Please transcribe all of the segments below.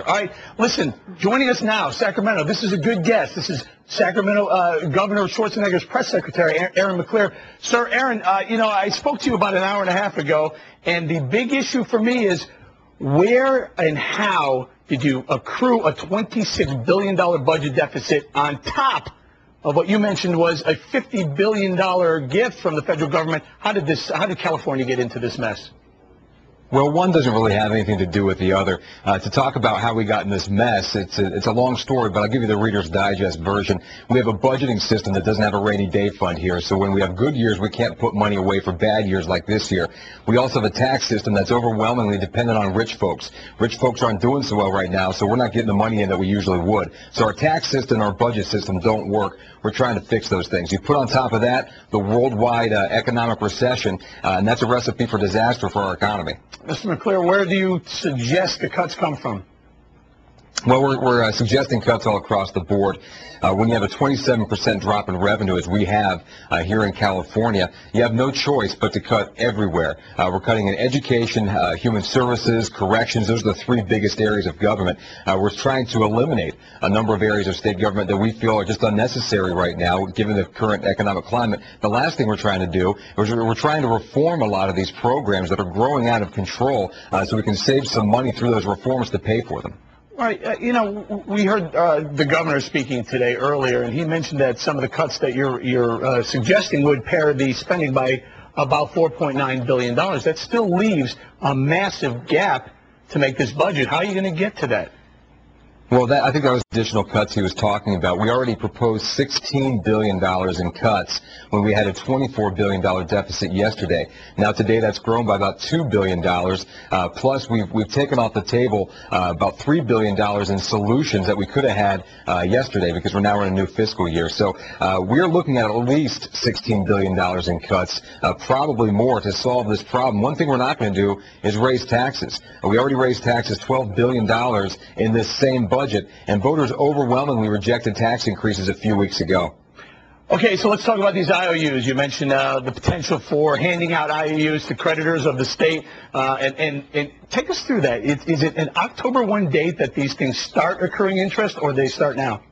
All right, listen, joining us now, Sacramento. This is a good guest. This is Sacramento Governor Schwarzenegger's press secretary, Aaron McLear. Sir, Aaron, I spoke to you about an hour and a half ago, and the big issue for me is where and how did you accrue a $26 billion budget deficit on top of what you mentioned was a $50 billion gift from the federal government? How did California get into this mess? Well, one doesn't really have anything to do with the other. To talk about how we got in this mess, it's a long story, but I'll give you the Reader's Digest version. We have a budgeting system that doesn't have a rainy day fund here, so when we have good years, we can't put money away for bad years like this year. We also have a tax system that's overwhelmingly dependent on rich folks. Rich folks aren't doing so well right now, so we're not getting the money in that we usually would. So our tax system and our budget system don't work. We're trying to fix those things. You put on top of that the worldwide economic recession, and that's a recipe for disaster for our economy. Mr. McLear, where do you suggest the cuts come from? Well, we're suggesting cuts all across the board. When you have a 27% drop in revenue, as we have here in California, you have no choice but to cut everywhere. We're cutting in education, human services, corrections. Those are the three biggest areas of government. We're trying to eliminate a number of areas of state government that we feel are just unnecessary right now, given the current economic climate. The last thing we're trying to do is we're trying to reform a lot of these programs that are growing out of control so we can save some money through those reforms to pay for them. All right, we heard the governor speaking today earlier, and he mentioned that some of the cuts that you're suggesting would pare the spending by about $4.9 billion. That still leaves a massive gap to make this budget. How are you going to get to that? Well, I think that was additional cuts he was talking about. We already proposed $16 billion in cuts when we had a $24 billion deficit yesterday. Now, today, that's grown by about $2 billion. Plus, we've taken off the table about $3 billion in solutions that we could have had yesterday because we're now in a new fiscal year. So we're looking at least $16 billion in cuts, probably more to solve this problem. One thing we're not going to do is raise taxes. We already raised taxes $12 billion in this same budget, and voters overwhelmingly rejected tax increases a few weeks ago. Okay, so let's talk about these IOUs. You mentioned the potential for handing out IOUs to creditors of the state, and take us through that. Is it an October 1 date that these things start accruing interest, or they start now?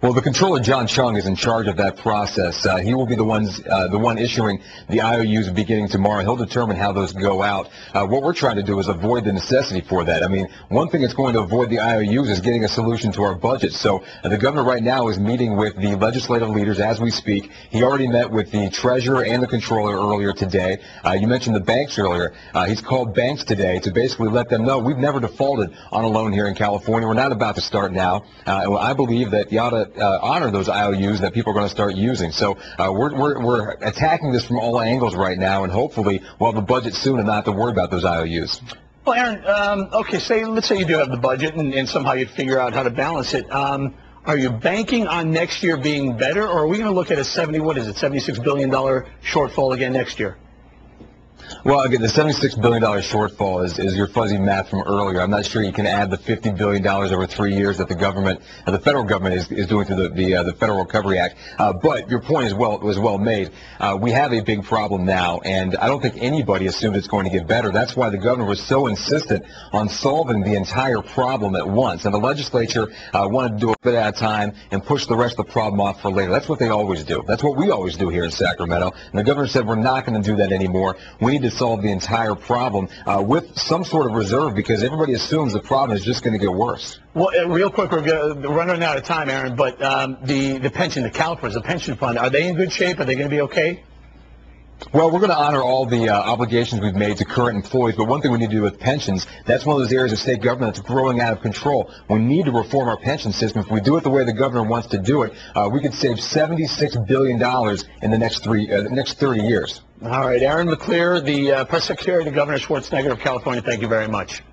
Well, the controller, John Chung, is in charge of that process. He will be the one issuing the IOUs beginning tomorrow. He'll determine how those go out. What we're trying to do is avoid the necessity for that. I mean, one thing that's going to avoid the IOUs is getting a solution to our budget. So the governor right now is meeting with the legislative leaders as we speak. He already met with the treasurer and the controller earlier today. You mentioned the banks earlier. He's called banks today to basically let them know we've never defaulted on a loan here in California. We're not about to start now. I believe that you ought to honor those IOUs that people are going to start using. So we're attacking this from all angles right now, and hopefully we'll have a budget soon and not have to worry about those IOUs. Well, Aaron, okay, let's say you do have the budget and somehow you figure out how to balance it. Are you banking on next year being better, or are we going to look at a $76 billion shortfall again next year? Well, again, the $76 billion shortfall is your fuzzy math from earlier. I'm not sure you can add the $50 billion over 3 years that the federal government is doing through the Federal Recovery Act. But your point was well made. We have a big problem now, and I don't think anybody assumed it's going to get better. That's why the governor was so insistent on solving the entire problem at once. And the legislature wanted to do a bit at a time and push the rest of the problem off for later. That's what they always do. That's what we always do here in Sacramento. And the governor said we're not going to do that anymore. We need to solve the entire problem with some sort of reserve, because everybody assumes the problem is just going to get worse. Well, real quick, we're running out of time, Aaron, but the pension, the CalPERS, the pension fund, are they in good shape? Are they going to be okay? Well, we're going to honor all the obligations we've made to current employees, but one thing we need to do with pensions, that's one of those areas of state government that's growing out of control. We need to reform our pension system. If we do it the way the governor wants to do it, we could save $76 billion in the next 30 years. All right, Aaron McLear, the press secretary to Governor Schwarzenegger of California, thank you very much.